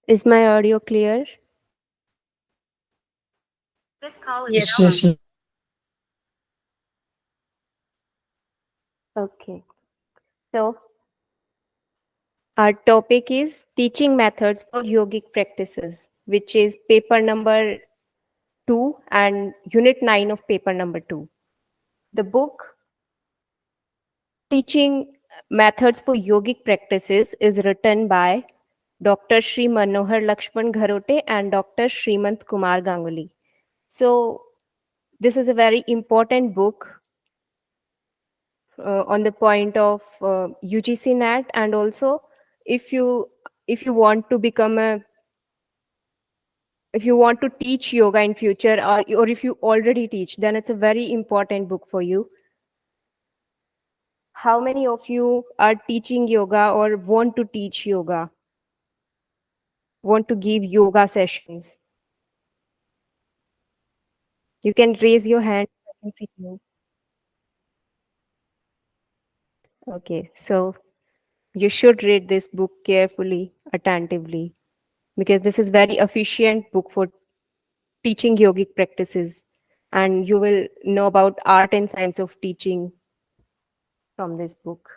Is my audio clear? Yes, yes, yes. Okay. So our topic is teaching methods for yogic practices, which is paper number 2 and unit 9 of paper number 2. The book Teaching Methods for Yogic Practices is written by Dr. Sri Manohar Lakshman Gharote and Dr. Srimant Kumar Ganguly. So this is a very important book on the point of UGC NET, and also if you if you want to become a if you want to teach yoga in future, or if you already teach, then it's a very important book for you. How many of you are teaching yoga or want to teach yoga, want to give yoga sessions? You can raise your hand. I can see you. Okay, so you should read this book carefully, attentively, because this is very efficient book for teaching yogic practices, and you will know about art and science of teaching from this book.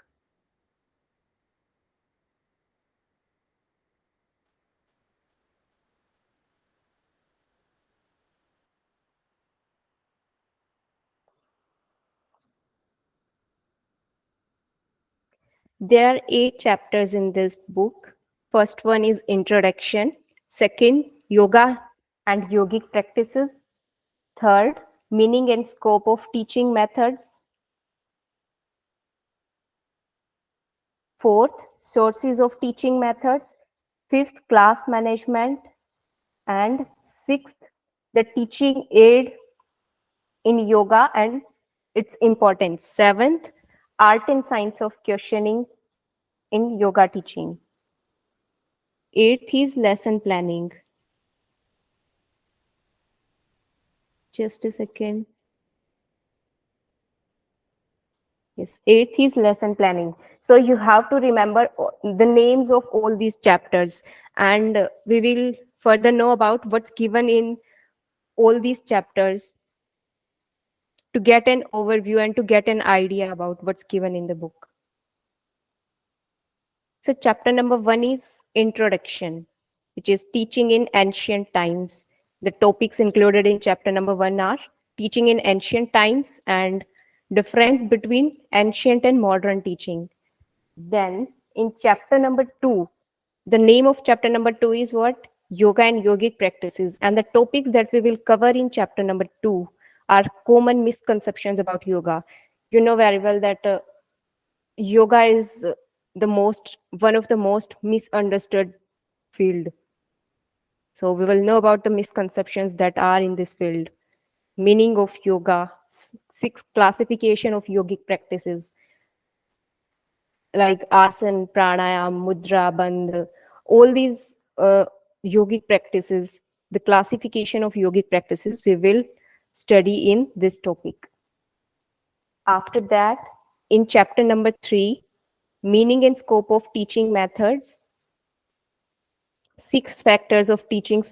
There are 8 chapters in this book. First one is introduction, second yoga and yogic practices, third meaning and scope of teaching methods, fourth sources of teaching methods, fifth class management, and sixth the teaching aid in yoga and its importance, seventh art and science of questioning in yoga teaching, eighth is lesson planning. Just a second. Yes, eighth is lesson planning. So you have to remember the names of all these chapters, and we will further know about what's given in all these chapters to get an overview and to get an idea about what's given in the book. So chapter number 1 is introduction, which is teaching in ancient times. The topics included in chapter number 1 are teaching in ancient times and difference between ancient and modern teaching. Then in chapter number 2, the name of chapter number 2 is what? Yoga and yogic practices. And the topics that we will cover in chapter number 2 are common misconceptions about yoga. You know very well that yoga is the most one of the most misunderstood field. So we will know about the misconceptions that are in this field, meaning of yoga, six classification of yogic practices like asana, pranayam, mudra, bandh, all these yogic practices, the classification of yogic practices we will study in this topic. After that, in chapter number 3, meaning and scope of teaching methods, six factors in teaching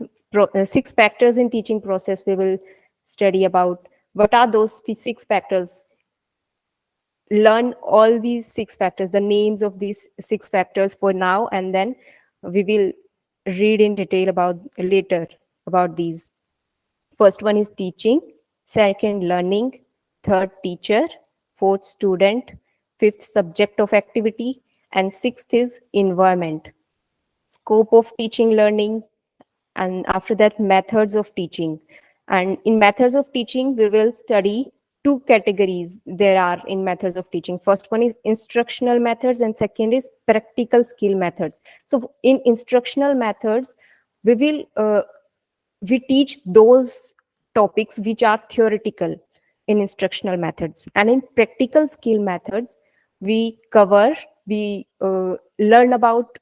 process we will study about. What are those 6 factors? Learn all these 6 factors, the names of these 6 factors for now, and then we will read in detail about later about these. First one is teaching, second learning, third teacher, fourth student, fifth subject of activity, and sixth is environment. Scope of teaching learning, and after that methods of teaching. And in methods of teaching we will study 2 categories there are in methods of teaching. First one is instructional methods and second is practical skill methods. So in instructional methods we will we teach those topics which are theoretical in instructional methods, and in practical skill methods we learn about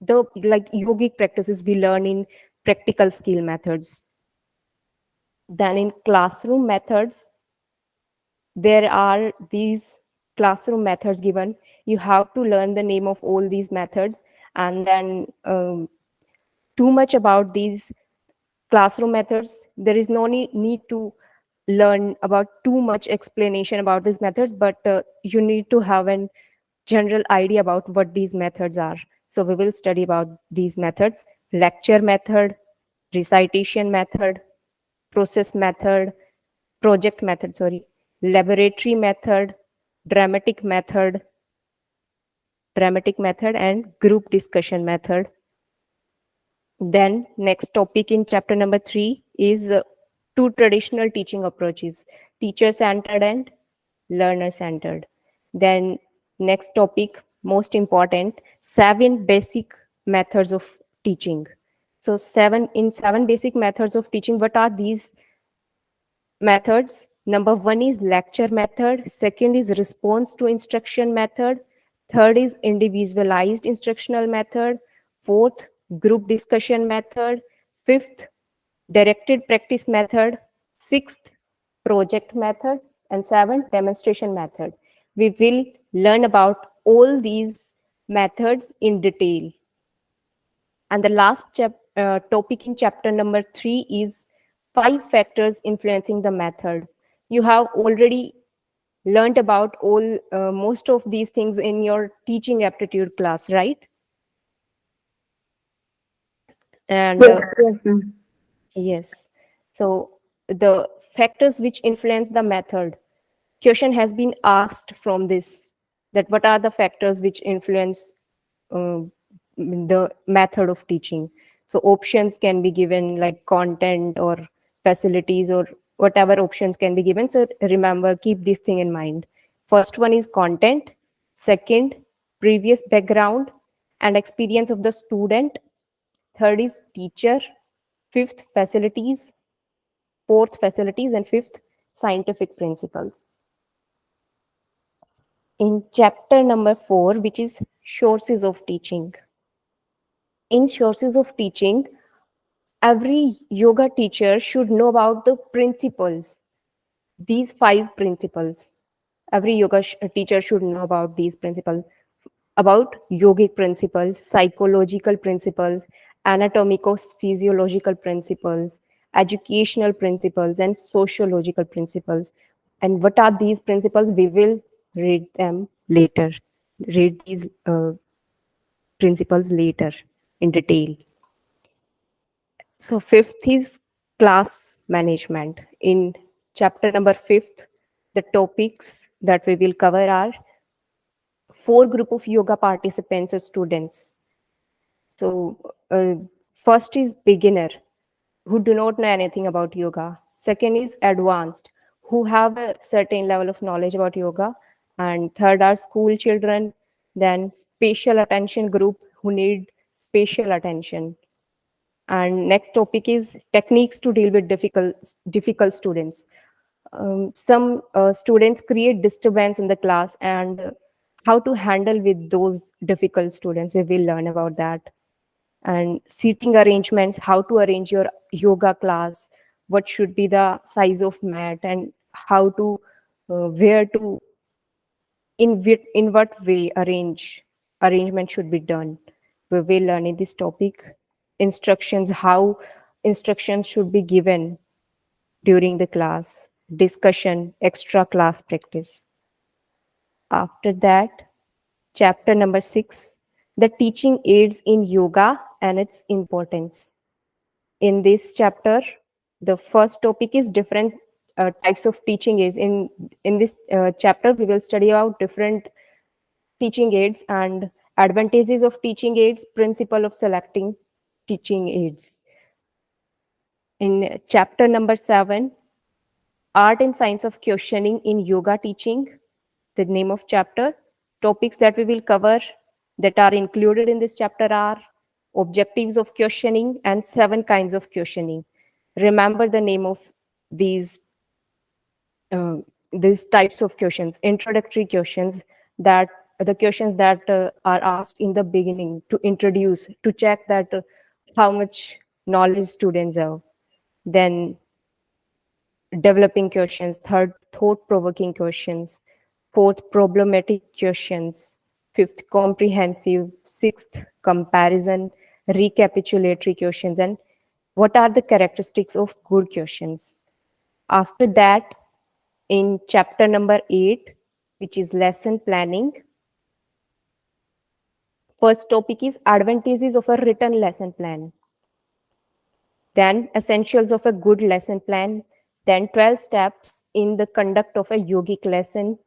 the like yogic practices we learn in practical skill methods. Then in classroom methods, there are these classroom methods given. You have to learn the name of all these methods, and then too much about these classroom methods. There is no need to learn about too much explanation about these methods, but you need to have a general idea about what these methods are. So we will study about these methods: lecture method, recitation method, process method, project method, sorry, laboratory method, dramatic method, and group discussion method. Then next topic in chapter number 3 is two traditional teaching approaches: teacher-centered and learner-centered. Then next topic, most important, 7 basic methods of teaching. So seven basic methods of teaching. What are these methods? Number 1 is lecture method. Second is response to instruction method. Third is individualized instructional method. Fourth, group discussion method. Fifth, directed practice method. Sixth, project method. And seventh, demonstration method. We will learn about all these methods in detail. And the last topic in chapter number 3 is 5 factors influencing the method. You have already learned about all most of these things in your teaching aptitude class, right? And Yes, ma'am. yes, so the factors which influence the method, question has been asked from this, that what are the factors which influence uh, the method of teaching. So options can be given like content or facilities or whatever options can be given. So remember, keep this thing in mind. First one is content. Second, previous background and experience of the student. Third is teacher. Fifth, facilities. Fourth, facilities. And fifth, scientific principles. In chapter number 4, which is sources of teaching. In sources of teaching, every yoga teacher should know about the principles, these 5 principles. Every yoga teacher should know about these principles, about yogic principles, psychological principles, anatomico-physiological principles, educational principles, and sociological principles. And what are these principles? We will read them later. Read these principles later in detail. So fifth is class management. In chapter number 5, the topics that we will cover are 4 group of yoga participants or students. So first is beginner, who do not know anything about yoga. Second is advanced, who have a certain level of knowledge about yoga. And third are school children. Then special attention group, who need special attention. And next topic is techniques to deal with difficult students. Some students create disturbance in the class, and how to handle with those difficult students, we will learn about that. And seating arrangements, how to arrange your yoga class, what should be the size of mat, and how to where to in what way arrangement should be done. We will learn in this topic. Instructions, how instructions should be given during the class. Discussion, extra class practice. After that, chapter number 6, the teaching aids in yoga and its importance. In this chapter, the first topic is different types of teaching aids. In this chapter, we will study about different teaching aids and advantages of teaching aids, principle of selecting teaching aids. In chapter number 7, art and science of questioning in yoga teaching, the name of chapter. Topics that we will cover that are included in this chapter are objectives of questioning and 7 kinds of questioning. Remember the name of these types of questions: introductory questions, that the questions that are asked in the beginning to introduce, to check that how much knowledge students have. Then developing questions. Third, thought-provoking questions. Fourth, problematic questions. Fifth, comprehensive. Sixth, comparison. recapitulatory questions, and what are the characteristics of good questions. After that, in chapter number 8, which is lesson planning, first topic is advantages of a written lesson plan. Then essentials of a good lesson plan. Then 12 steps in the conduct of a yogic lesson,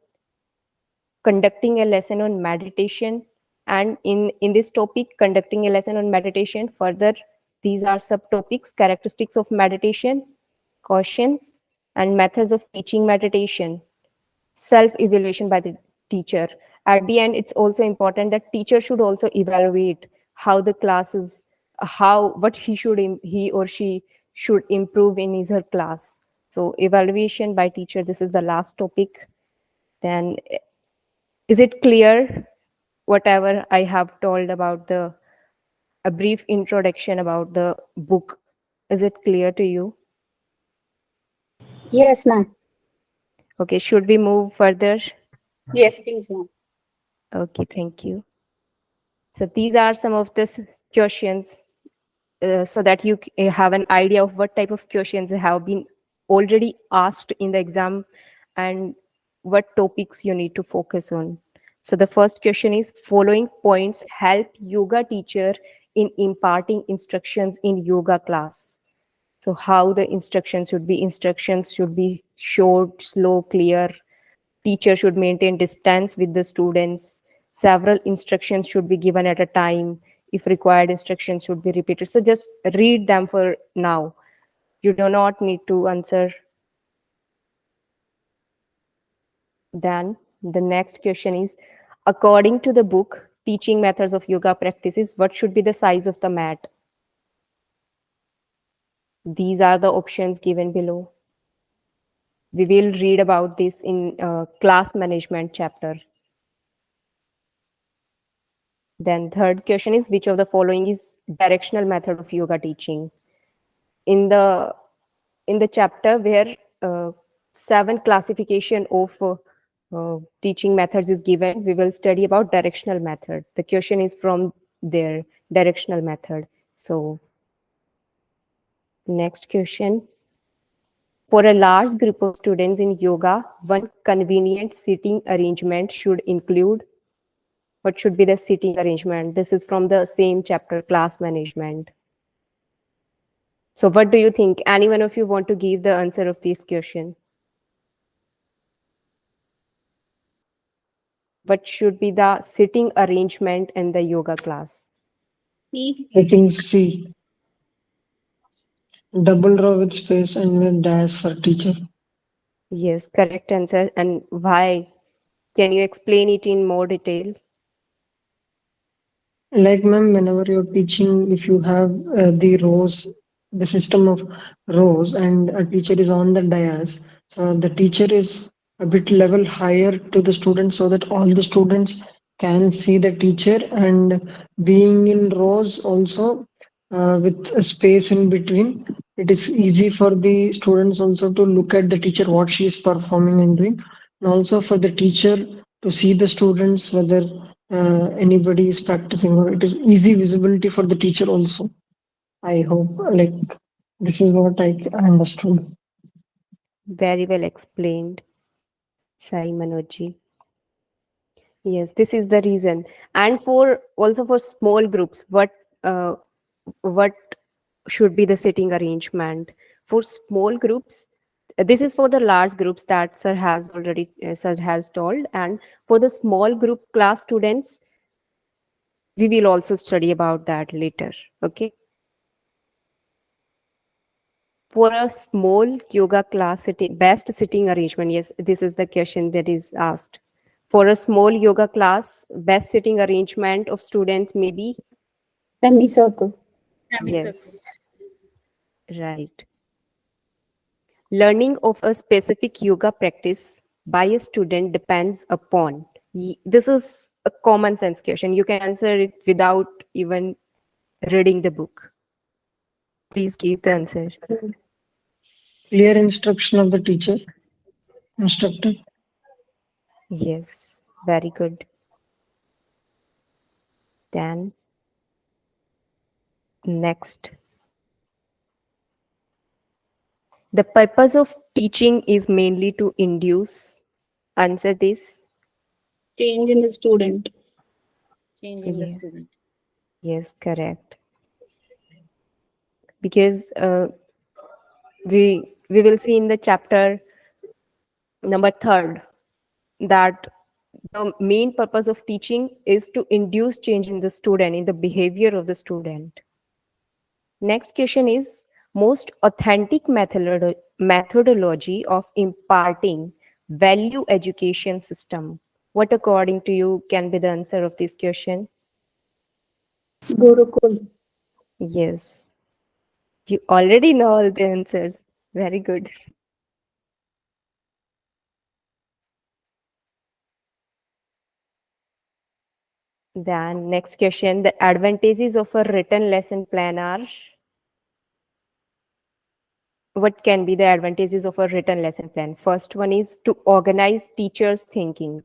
conducting a lesson on meditation. And in this topic, conducting a lesson on meditation, further, these are subtopics: characteristics of meditation, cautions, and methods of teaching meditation, self-evaluation by the teacher. At the end, it's also important that teacher should also evaluate how the class is, how what he or she should improve in his her class. So evaluation by teacher, this is the last topic. Then, is it clear whatever I have told about the a brief introduction about the book? Is it clear to you? Yes, ma'am. Okay, should we move further? Yes, please, ma'am. Okay, thank you. So these are some of the questions, so that you have an idea of what type of questions have been already asked in the exam and what topics you need to focus on. So the first question is, following points help yoga teacher in imparting instructions in yoga class. So how the instructions should be short, slow, clear. Teacher should maintain distance with the students. Several instructions should be given at a time. If required, instructions should be repeated. So just read them for now. You do not need to answer. Then the next question is, according to the book, Teaching Methods of Yoga Practices, what should be the size of the mat? These are the options given below. We will read about this in class management chapter. Then third question is, which of the following is directional method of yoga teaching? In the chapter where 7 classification of teaching methods is given, we will study about directional method. The question is from their directional method. So next question. For a large group of students in yoga, one convenient sitting arrangement should include. What should be the seating arrangement? This is from the same chapter, class management. So what do you think? Any one of you want to give the answer of this question? What should be the sitting arrangement in the yoga class? C. I think C. Double row with space and with dash for teacher. Yes, correct answer. And why? Can you explain it in more detail? Like, ma'am, whenever you're teaching, if you have the rows, the system of rows, and a teacher is on the dais, so the teacher is a bit level higher to the students so that all the students can see the teacher, and being in rows also with a space in between, it is easy for the students also to look at the teacher, what she is performing and doing, and also for the teacher to see the students whether anybody is practicing, or it is easy visibility for the teacher also. I hope, like, this is what I understood. Very well explained, Sai Manojji. Yes, this is the reason. And for also for small groups, what should be the sitting arrangement? For small groups, this is for the large groups that sir has told, and for the small group class students, we will also study about that later. Okay. For a small yoga class, best sitting arrangement. Yes, this is the question that is asked. For a small yoga class, best sitting arrangement of students may be, Semicircle. yes, right. Learning of a specific yoga practice by a student depends upon. This is a common sense question. You can answer it without even reading the book. Please give the answer. Clear instruction of the teacher, instructor. Yes, very good. Then Next. The purpose of teaching is mainly to induce. Answer this. Change in the student. Change in the Yeah. student. Yes, correct. Because we will see in the chapter number 3 that the main purpose of teaching is to induce change in the student, in the behavior of the student. Next question is most authentic methodology of imparting value education system. What according to you can be the answer of this question? Gurukul. Yes. You already know all the answers. Very good. Then next question, the advantages of a written lesson plan are, what can be the advantages of a written lesson plan? First one is to organize teachers' thinking.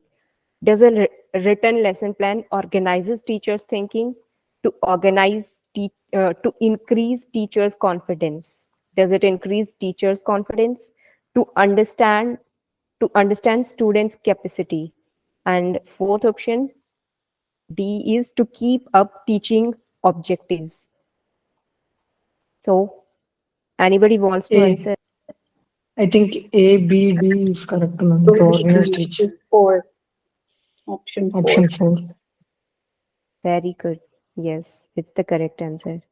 Does a written lesson plan organizes teachers' thinking? To organize, to increase teachers' confidence. Does it increase teachers' confidence? To understand students' capacity. And fourth option, D, is to keep up teaching objectives. So, anybody wants to A. answer? I think A, B, D is correct, ma'am. To organize teach. 4. Option 4. Option 4. Very good. Yes, it's the correct answer.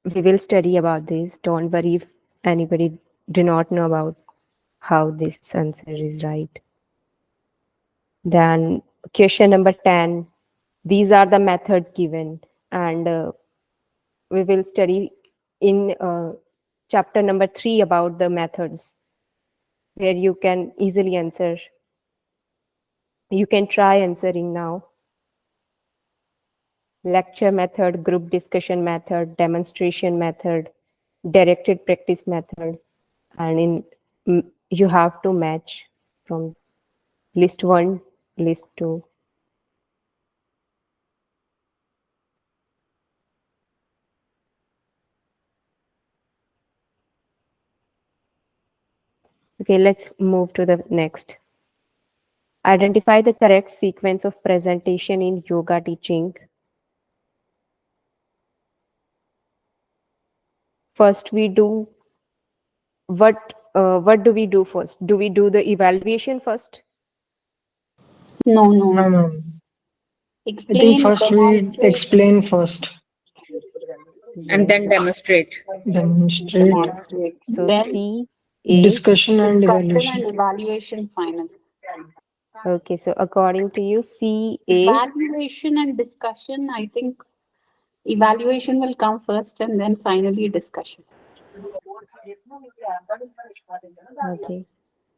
We will study about this. Don't worry if anybody do not know about how this answer is right. Then question number 10. These are the methods given, and we will study in chapter number 3 about the methods, where you can easily answer. You can try answering now. Lecture method, group discussion method, demonstration method, directed practice method, and you have to match from list 1, list 2. Okay, let's move to the next. Identify the correct sequence of presentation in yoga teaching. First, we do what do we do first? Do we do the evaluation first? No, No, no. ma'am. I think Explain, first we demonstrate, explain first, And then Yes. demonstrate. demonstrate, demonstrate. So Then C, A. discussion and discussion evaluation. and evaluation final. Okay, so according to you, C, A. Evaluation and discussion, I think evaluation will come first and then finally discussion. Okay,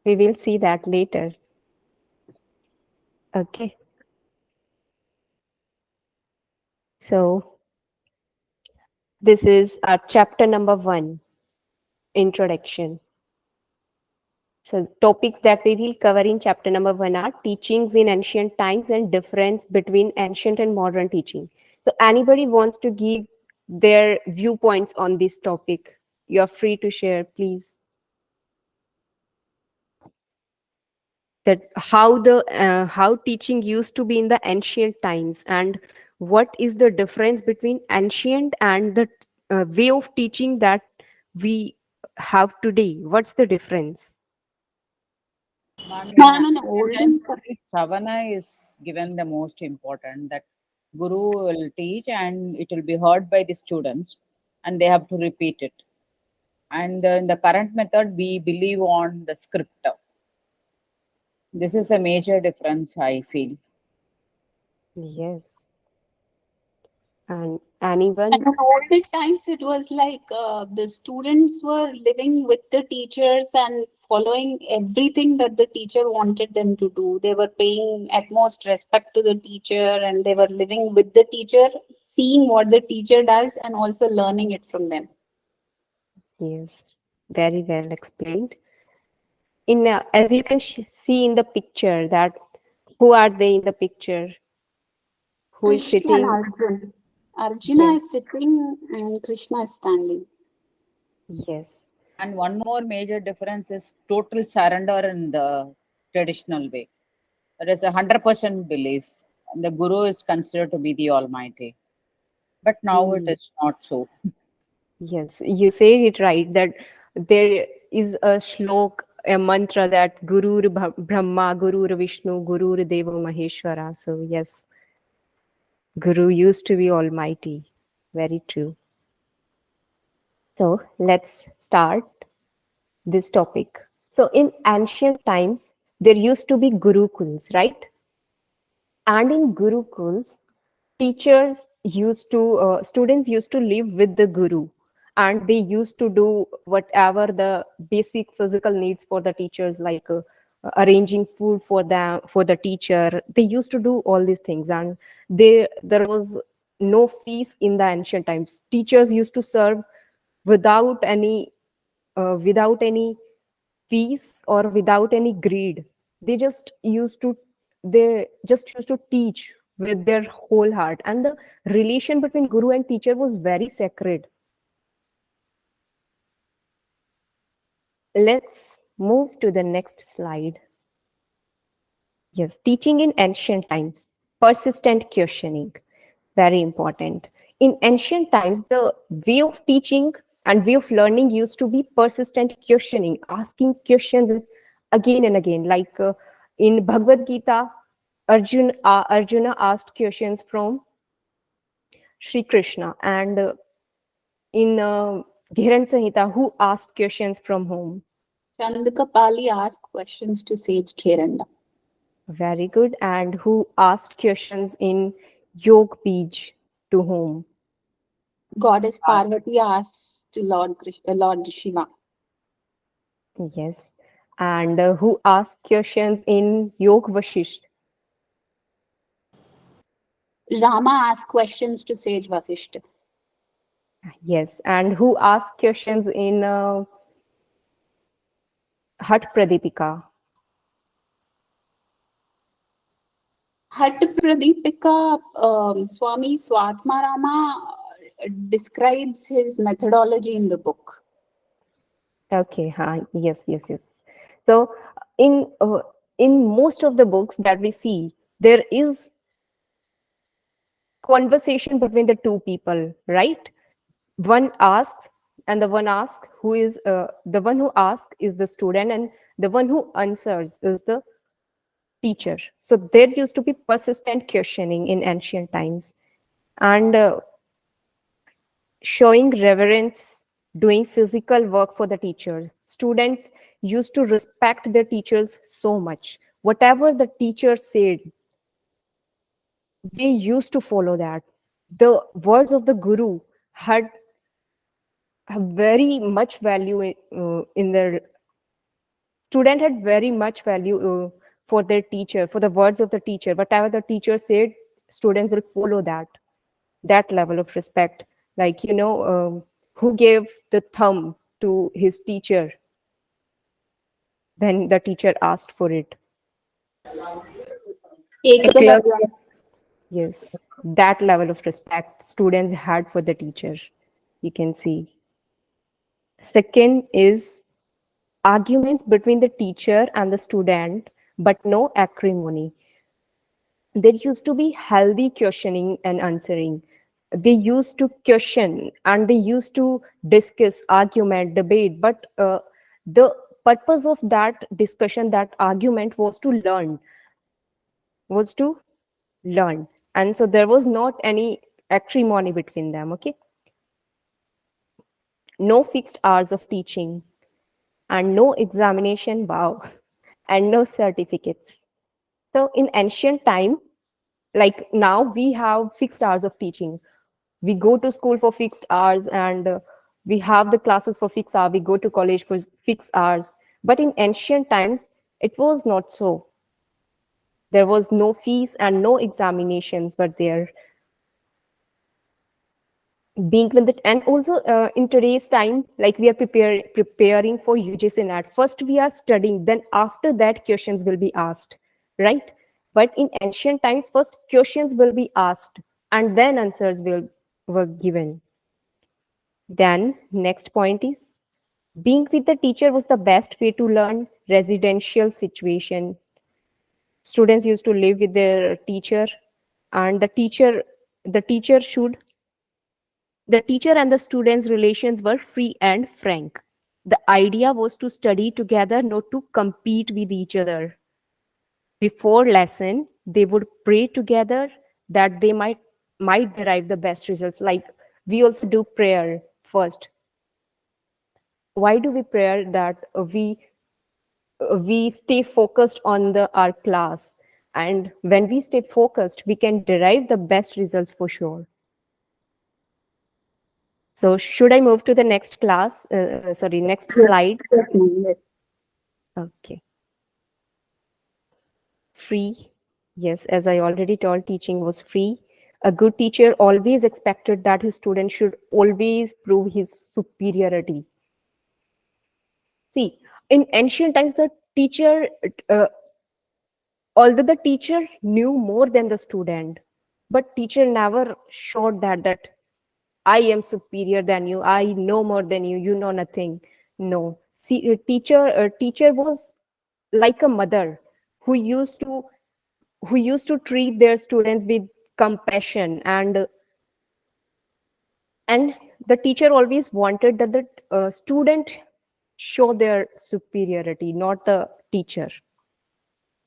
we will see that later. Okay. So this is our chapter number 1, introduction. So topics that we will cover in chapter number 1 are teachings in ancient times and difference between ancient and modern teaching. So anybody wants to give their viewpoints on this topic, you are free to share, please. That how teaching used to be in the ancient times, and what is the difference between ancient and the way of teaching that we have today. What's the difference? Ma'am, in Ma'am, in ancient olden, times, only Shravana is given the most important, that Guru will teach and it will be heard by the students and they have to repeat it. And in the current method, we believe on the script. This is a major difference, I feel. Yes. And anyone? and in olden times, it was like the students were living with the teachers and following everything that the teacher wanted them to do. They were paying utmost respect to the teacher and they were living with the teacher, seeing what the teacher does and also learning it from them. Yes, very well explained. In as you can see in the picture, that who are they in the picture? Who is Krishna and sitting? Arjun. Arjuna Yes. is sitting and Krishna is standing. Yes. And one more major difference is total surrender in the traditional way. There is 100% belief, and the Guru is considered to be the Almighty. But now it is not so. Yes, you say it right that there is a shlok, a mantra that Guru Brahma, Guru Vishnu, Guru Deva Maheshwara. So yes, Guru used to be almighty. Very true. So let's start this topic. So in ancient times, there used to be gurukuls, right? And in gurukuls, students used to live with the guru, and they used to do whatever the basic physical needs for the teachers, like arranging food for them, for the teacher. They used to do all these things, and there was no fees in the ancient times. Teachers used to serve without any fees or without any greed. They just used to teach with their whole heart, and the relation between guru and teacher was very sacred. Let's move to the next slide. Yes, teaching in ancient times, persistent questioning, very important. In ancient times, the way of teaching and way of learning used to be persistent questioning, asking questions again and again. Like in Bhagavad Gita, Arjuna asked questions from Sri Krishna, and in Kiran Sanhita, who asked questions from whom? Chandakapali asked questions to sage KIRAN. Very good. And who asked questions in Yog Bij to whom? Goddess Parvati asks to Lord Shiva. Yes. And who asked questions in Yog Vashisht? Rama asked questions to sage Vasishta. Yes. And who asked questions in Hat Pradipika? Hat Pradipika, Swami Swatma Rama describes his methodology in the book. Okay. Yes. So in most of the books that we see, there is conversation between the two people, right? One asks, and the one asks who is the one who asks is the student, and the one who answers is the teacher. So there used to be persistent questioning in ancient times, and showing reverence, doing physical work for the teacher. Students used to respect their teachers so much. Whatever the teacher said, they used to follow that. The words of the guru had have very much value in their student had very much value for their teacher, for the words of the teacher. Whatever the teacher said, students will follow that level of respect. Like, who gave the thumb to his teacher when the teacher asked for it? Eklavya. Yes, that level of respect students had for the teacher, you can see. Second is arguments between the teacher and the student, but no acrimony. There used to be healthy questioning and answering. They used to question and they used to discuss, argument, debate, but the purpose of that discussion, that argument was to learn. And so there was not any acrimony between them, okay? No fixed hours of teaching and no examination, wow, and no certificates. So in ancient time, like now we have fixed hours of teaching. We go to school for fixed hours, and we have the classes for fixed hours. We go to college for fixed hours. But in ancient times, it was not so. There was no fees and no examinations were there. Being with it, and also in today's time, like we are preparing for UGC NET. First we are studying, then after that questions will be asked, right? But in ancient times, first questions will be asked and then answers will were given. Then next point is being with the teacher was the best way to learn residential situation. Students used to live with their teacher, and the teacher should the teacher and the students relations were free and frank. The idea was to study together, not to compete with each other. Before lesson they would pray together that they might derive the best results. Like we also do prayer first. Why do we pray? That we stay focused on our class, and when we stay focused we can derive the best results for sure. So should I move to the next class? Sorry, next slide. Yes. Okay. Free. Yes, as I already told, teaching was free. A good teacher always expected that his student should always prove his superiority. See, in ancient times, the teacher, uh, although the teacher knew more than the student, but teacher never showed that I am superior than you, I know more than you know nothing. No. See, a teacher was like a mother who used to treat their students with compassion, and the teacher always wanted that the student show their superiority, not the teacher.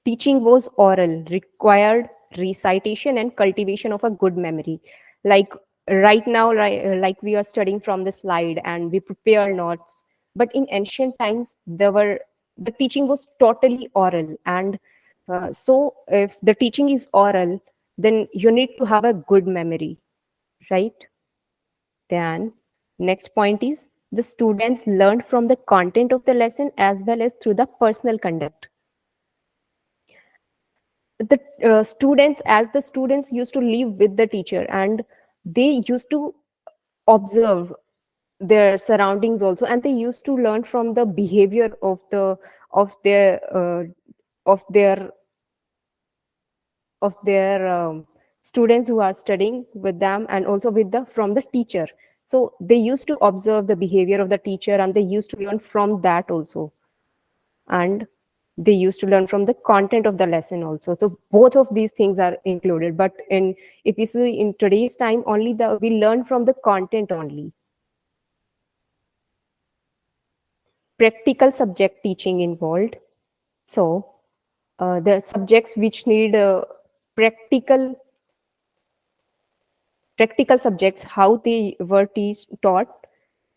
Teaching was oral, required recitation and cultivation of a good memory. Like right now, like we are studying from the slide and we prepare notes. But in ancient times, the teaching was totally oral. And so if the teaching is oral, then you need to have a good memory, right? Then next point is the students learned from the content of the lesson as well as through the personal conduct. The students used to live with the teacher, and they used to observe their surroundings also, and they used to learn from the behavior of their of their of their students who are studying with them, and also with the from the teacher. So they used to observe the behavior of the teacher, and they used to learn from that also. And they used to learn from the content of the lesson also. So both of these things are included. But if you see in today's time, only we learn from the content only. Practical subject teaching involved. So the subjects which need practical subjects, how they were taught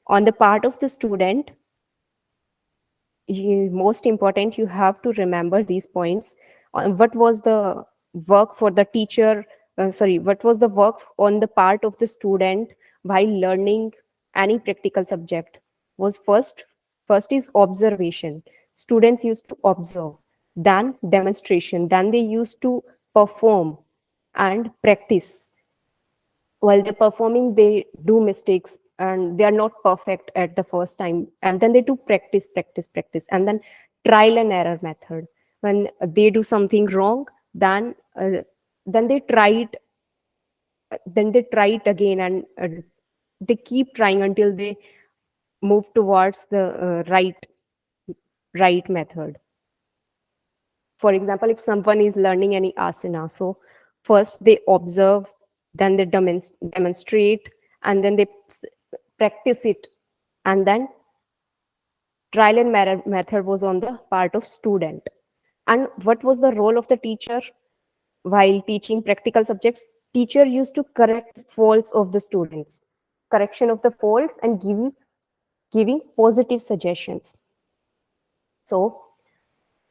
on the part of the student. Most important, you have to remember these points. What was the work for the teacher, what was the work on the part of the student while learning any practical subject? Was first is observation. Students used to observe, then demonstration, then they used to perform and practice. While they're performing, they do mistakes and they are not perfect at the first time, and then they do practice, and then trial and error method. When they do something wrong, then they try it, again, and they keep trying until they move towards the right method. For example, if someone is learning any asana, so first they observe, then they demonstrate, and then they practice it, and then trial and error method was on the part of student. And what was the role of the teacher while teaching practical subjects? Teacher used to correct faults of the students, correction of the faults, and giving positive suggestions. So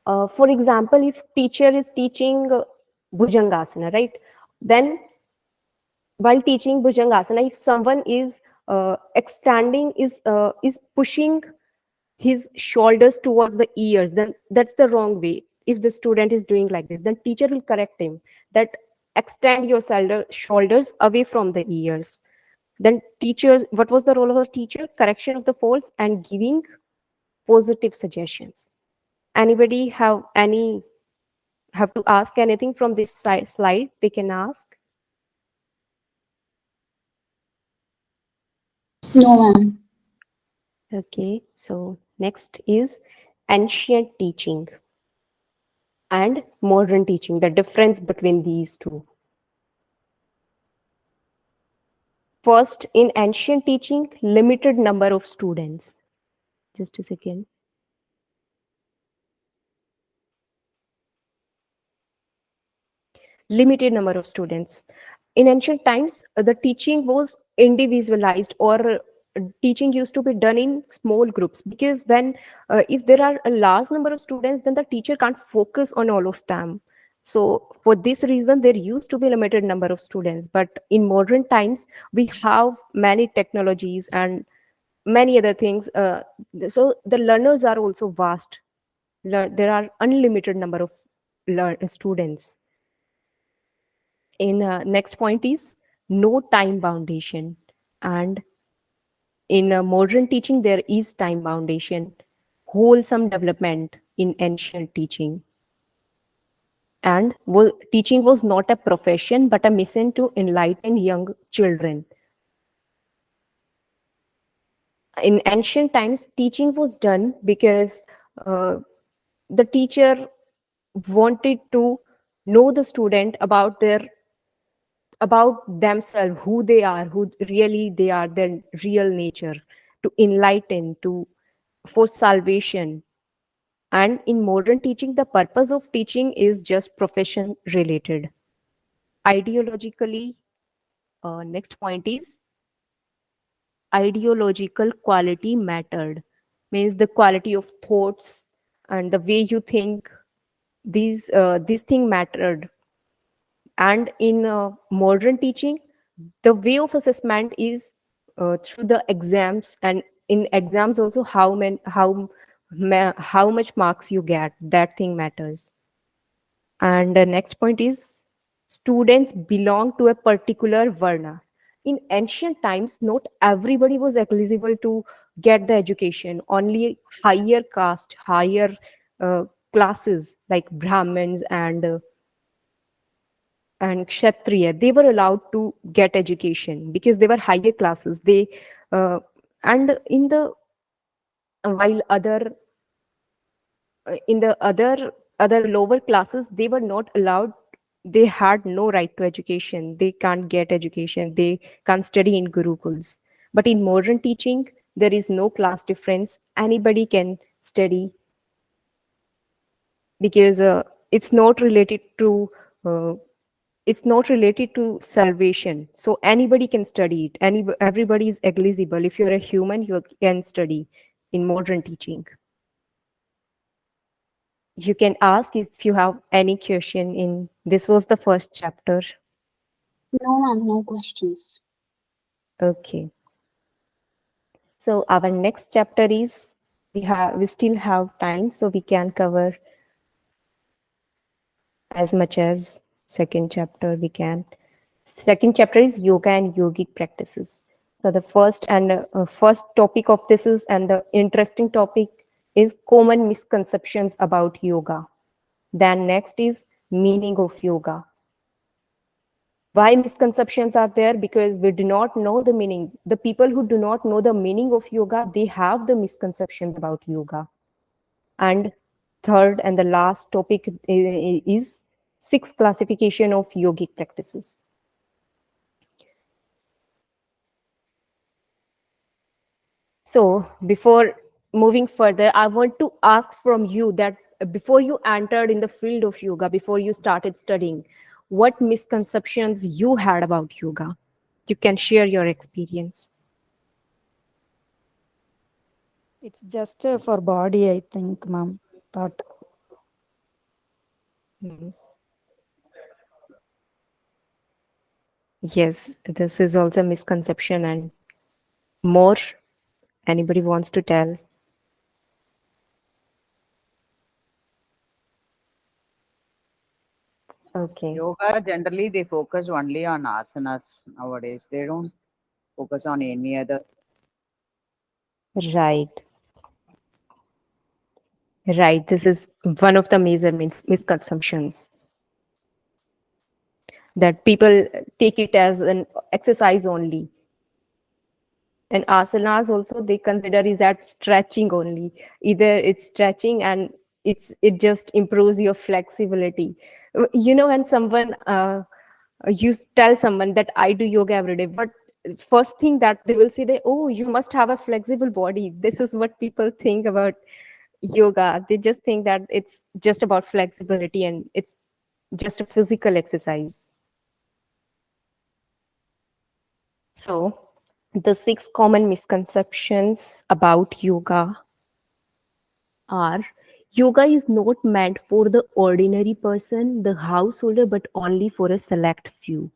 for example, if teacher is teaching bhujangasana, right? Then while teaching bhujangasana, if someone is extending, is pushing his shoulders towards the ears, then that's the wrong way. If the student is doing like this, then teacher will correct him that extend your shoulders away from the ears. Then teachers, what was the role of the teacher? Correction of the faults and giving positive suggestions. Anybody have to ask anything from this slide? They can ask. No, ma'am. Okay, so next is ancient teaching and modern teaching, the difference between these two. First, in ancient teaching, limited number of students. Just a second. Limited number of students. In ancient times, the teaching was individualized, or teaching used to be done in small groups, because when if there are a large number of students, then the teacher can't focus on all of them. So for this reason, there used to be limited number of students. But in modern times, we have many technologies and many other things. So the learners are also vast. There are unlimited number of students. In next point is no time boundation, and in modern teaching there is time boundation. Wholesome development in ancient teaching, and teaching was not a profession but a mission to enlighten young children. In ancient times, teaching was done because uh, the teacher wanted to know the student about themselves, who they are, who really they are, their real nature, to enlighten, to for salvation. And in modern teaching, the purpose of teaching is just profession related. Ideologically, next point is ideological quality mattered, means the quality of thoughts and the way you think. These thing mattered. And in modern teaching, the way of assessment is through the exams, and in exams also how much marks you get, that thing matters. And the next point is students belong to a particular varna. In ancient times, not everybody was eligible to get the education. Only higher caste, higher classes like Brahmins and kshatriya, they were allowed to get education because they were higher classes. They and in the while other in the other lower classes, they were not allowed. They had no right to education. They can't get education. They can't study in gurukuls. But in modern teaching, there is no class difference. Anybody can study, because it's not related to uh, it's not related to salvation. So anybody can study it. Everybody is eligible. If you're a human, you can study in modern teaching. You can ask if you have any question. In this was the first chapter. No, ma'am, no questions. Okay. So our next chapter is, we still have time, so we can cover as much as second chapter we can. Second chapter is yoga and yogic practices. So the first topic of this is, and the interesting topic is, common misconceptions about yoga. Then next is meaning of yoga. Why misconceptions are there? Because we do not know the meaning. The people who do not know the meaning of yoga, they have the misconceptions about yoga. And third and the last topic is sixth classification of yogic practices. So before moving further, I want to ask from you that before you entered in the field of yoga, before you started studying, what misconceptions you had about yoga? You can share your experience. It's just for body, I think, ma'am. Thought. Yes, this is also a misconception. And more, anybody wants to tell? Okay, Yoga, generally, they focus only on asanas nowadays. They don't focus on any other. right. Right. This is one of the major misconceptions, that people take it as an exercise only. And asanas also they consider is that stretching only. Either it's stretching and it just improves your flexibility. When someone you tell someone that I do yoga every day, but first thing that they will say that, oh, you must have a flexible body. This is what people think about yoga. They just think that it's just about flexibility and it's just a physical exercise. So the 6 common misconceptions about yoga are: yoga is not meant for the ordinary person, the householder, but only for a select few.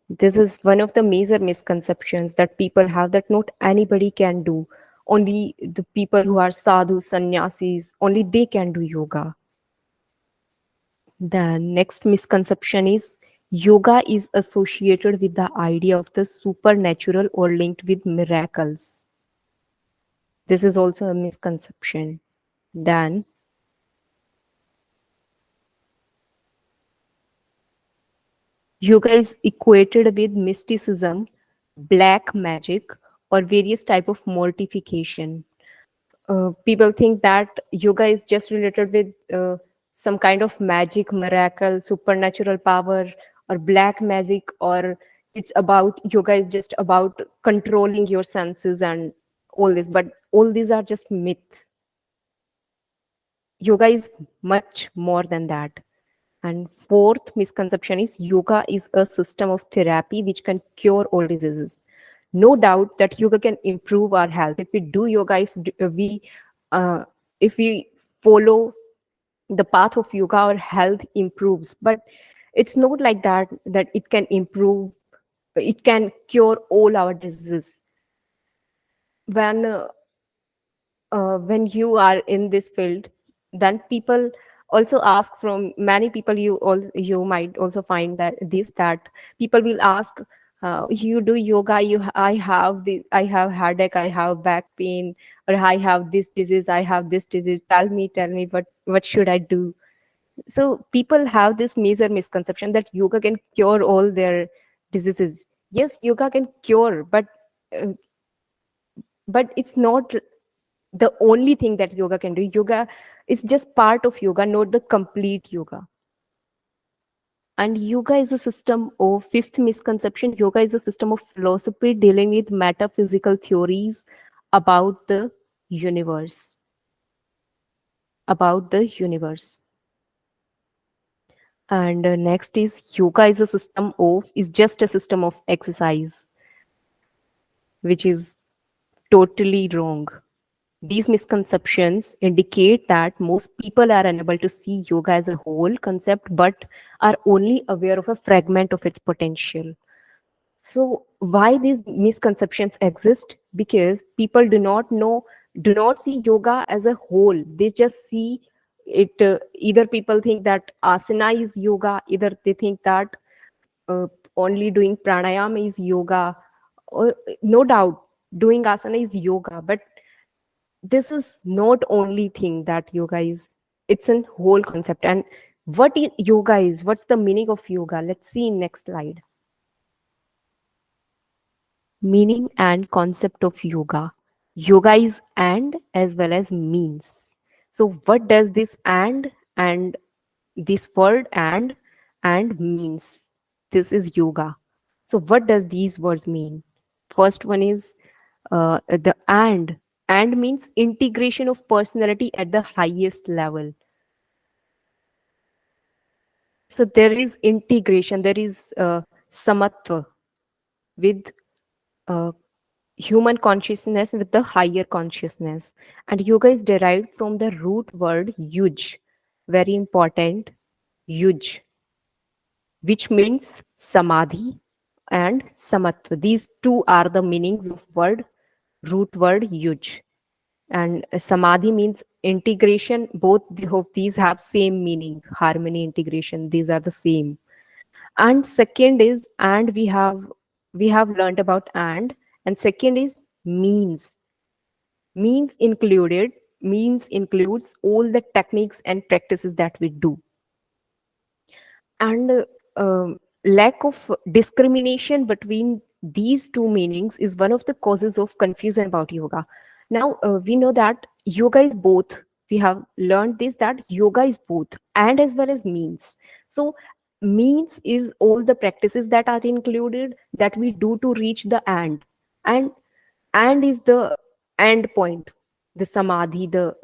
This is one of the major misconceptions that people have, that not anybody can do. Only the people who are sadhus, sannyasis, only they can do yoga. The next misconception is yoga is associated with the idea of the supernatural or linked with miracles. This is also a misconception. Then yoga is equated with mysticism, black magic, or various type of mortification. People think that yoga is just related with some kind of magic, miracle, supernatural power, or black magic, or it's about yoga is just about controlling your senses and all this. But all these are just myth. Yoga is much more than that. And fourth misconception is yoga is a system of therapy which can cure all diseases. No doubt that yoga can improve our health. If we do yoga, if we follow the path of yoga, our health improves. But it's not like that, that it can improve, it can cure all our diseases. When you are in this field, then people also ask, from many people you might also find that people will ask, you do yoga, I have headache, I have back pain, or I have this disease, I have this disease, tell me what should I do. So people have this major misconception that yoga can cure all their diseases. Yes, yoga can cure, uh, but it's not the only thing that yoga can do. Yoga is just part of yoga, not the complete yoga. And yoga is a system of, fifth misconception, yoga is a system of philosophy dealing with metaphysical theories about the universe. About the universe. And next is yoga is just a system of exercise, which is totally wrong. These misconceptions indicate that most people are unable to see yoga as a whole concept, but are only aware of a fragment of its potential. So why these misconceptions exist? Because people do not see yoga as a whole. They just see it, either people think that asana is yoga, either they think that uh, only doing pranayama is yoga, or no doubt doing asana is yoga, but this is not only thing that yoga is. It's a whole concept. And yoga is, what's the meaning of yoga? Let's see in next slide. Meaning and concept of yoga. Yoga is and as well as means. So what does this and this word and means? This is yoga. So what does these words mean? First one is the and means integration of personality at the highest level. So there is integration, there is samatva with human consciousness with the higher consciousness. And yoga is derived from the root word yuj, very important, yuj, which means samadhi and samatva. These two are the meanings of root word yuj. And samadhi means integration. Both of these have same meaning, harmony, integration, these are the same. And second is, and we have learned about and second is means. Means includes all the techniques and practices that we do. And lack of discrimination between these two meanings is one of the causes of confusion about yoga. Now we know that yoga is both. We have learned this, that yoga is both and as well as means. So means is all the practices that are included that we do to reach the and and is the end point, the samadhi, the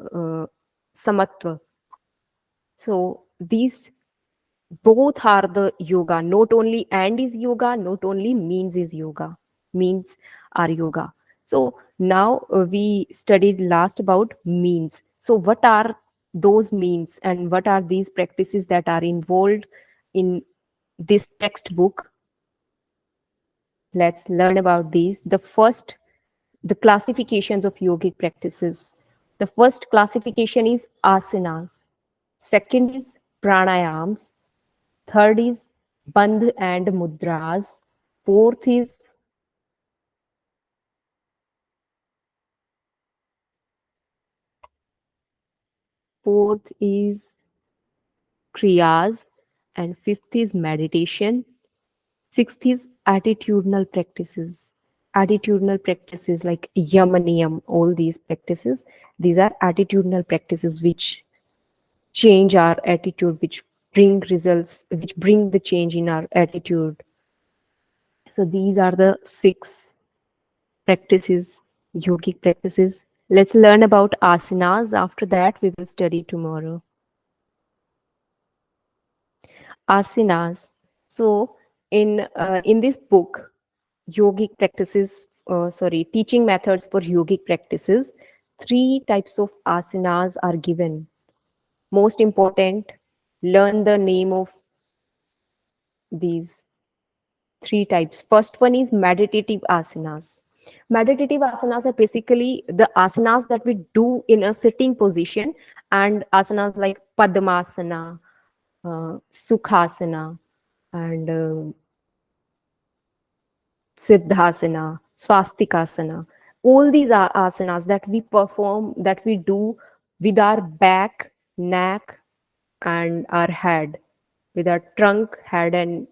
samatva. So these both are the yoga. Not only and is yoga, not only means is yoga. Means are yoga. So now we studied last about means. So what are those means and what are these practices that are involved in this textbook? Let's learn about these. The first, the classifications of yogic practices. The first classification is asanas. Second is pranayams. Third is bandh and mudras. Fourth is kriyas, and fifth is meditation. Sixth is attitudinal practices. Attitudinal practices like yamaniyam, all these practices, these are attitudinal practices which change our attitude, which bring results, which bring the change in our attitude. So these are the 6 practices, yogic practices. Let's learn about asanas. After that, we will study tomorrow. Asanas. So in this book, yogic practices, teaching methods for yogic practices, 3 types of asanas are given. Most important, learn the name of these 3 types. First one is meditative asanas. Meditative asanas are basically the asanas that we do in a sitting position, and asanas like Padmasana, Sukhasana, and Siddhasana, Swastikasana. All these are asanas that we perform, that we do with our back, neck, and our head, with our trunk, head, and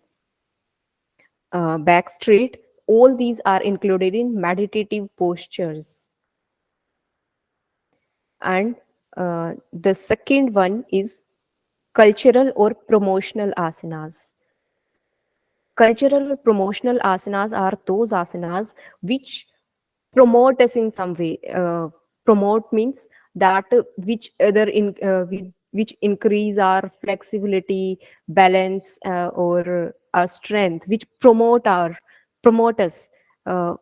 back straight. All these are included in meditative postures. And the second one is cultural or promotional asanas. Cultural or promotional asanas are those asanas which promote us in some way. Promote means that which other which increase our flexibility, balance, or our strength, which promote us. Uh,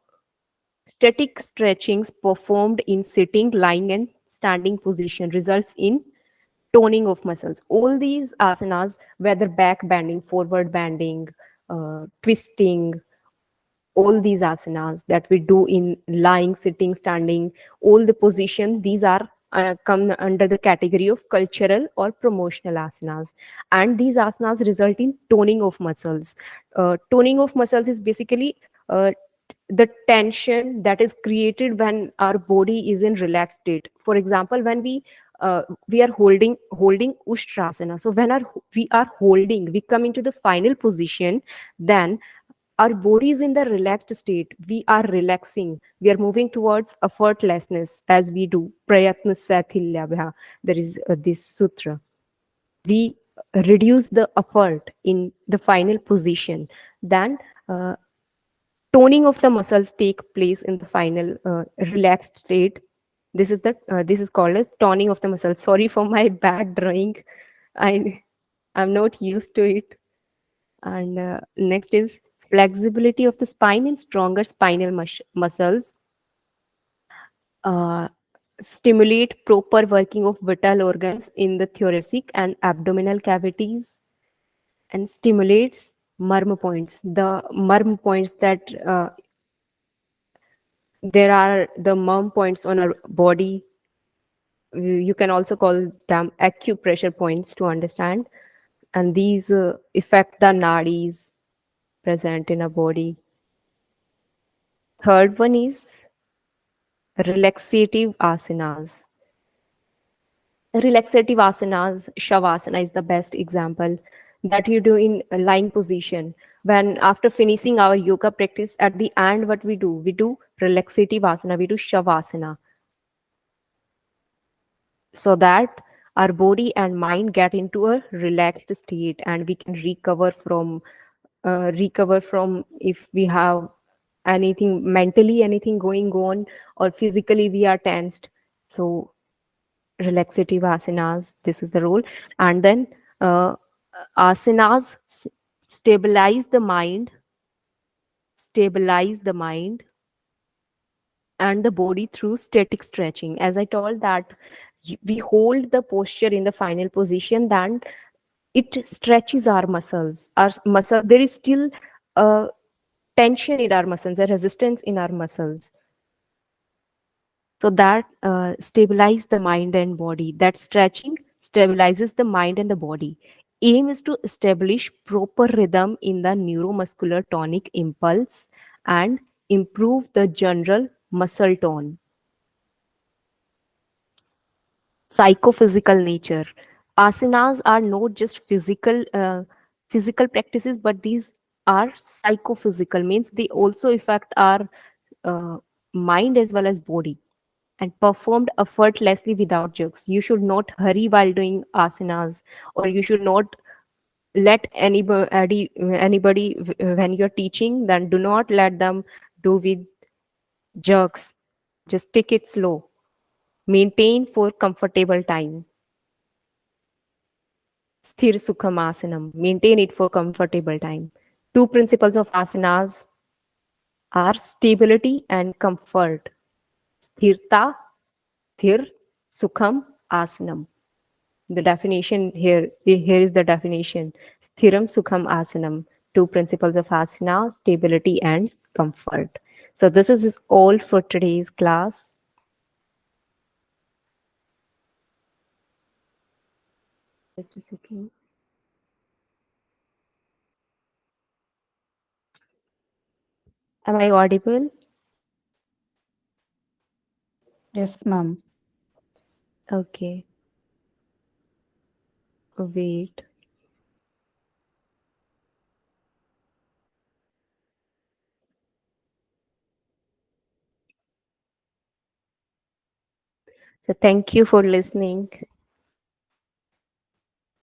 Static stretchings performed in sitting, lying, and standing position results in toning of muscles. All these asanas, whether back bending, forward bending, twisting, all these asanas that we do in lying, sitting, standing, all the position, these are come under the category of cultural or promotional asanas. And these asanas result in toning of muscles. Toning of muscles is basically the tension that is created when our body is in relaxed state. For example, when we are holding ustrasana. So when we are holding, we come into the final position, then our body is in the relaxed state. We are relaxing. We are moving towards effortlessness as we do. Prayatna Sathilya. There is this sutra. We reduce the effort in the final position. Then toning of the muscles take place in the final relaxed state. This is called as toning of the muscles. Sorry for my bad drawing. I'm not used to it. And next is flexibility of the spine and stronger spinal muscles. Stimulate proper working of vital organs in the thoracic and abdominal cavities, and stimulates marm points. The marm points that there are the marm points on our body. You can also call them acupressure points to understand. And these affect the nadis present in our body. Third one is relaxative asanas. Relaxative asanas, Shavasana is the best example. that you do in a lying position. When after finishing our yoga practice, at the end, what we do? We do relaxative asana, we do shavasana, so that our body and mind get into a relaxed state and we can recover from if we have anything mentally, anything going on, or physically we are tensed. So relaxative asanas, this is the role. And then asanas stabilize the mind, stabilize the mind and the body through static stretching. As I told that we hold the posture in the final position, then it stretches our muscles. Our muscle, there is still a tension in our muscles, a resistance in our muscles. So that stabilize the mind and body. That stretching stabilizes the mind and the body. Aim is to establish proper rhythm in the neuromuscular tonic impulse and improve the general muscle tone. Psychophysical nature. Asanas are not just physical practices, but these are psychophysical, means they also affect our uh, mind as well as body, and performed effortlessly without jerks. You should not hurry while doing asanas, or you should not let anybody when you're teaching, then do not let them do with jerks. Just take it slow. Maintain for comfortable time. Sthir Sukham Asanam. Maintain it for comfortable time. Two principles of asanas are stability and comfort. Sthirta, Sthir, Sukham, Asanam. The definition here is the definition. Sthiram, Sukham, Asanam. Two principles of asana, stability and comfort. So this is all for today's class. Just a second. Am I audible? Yes, ma'am. Okay. Wait. So thank you for listening.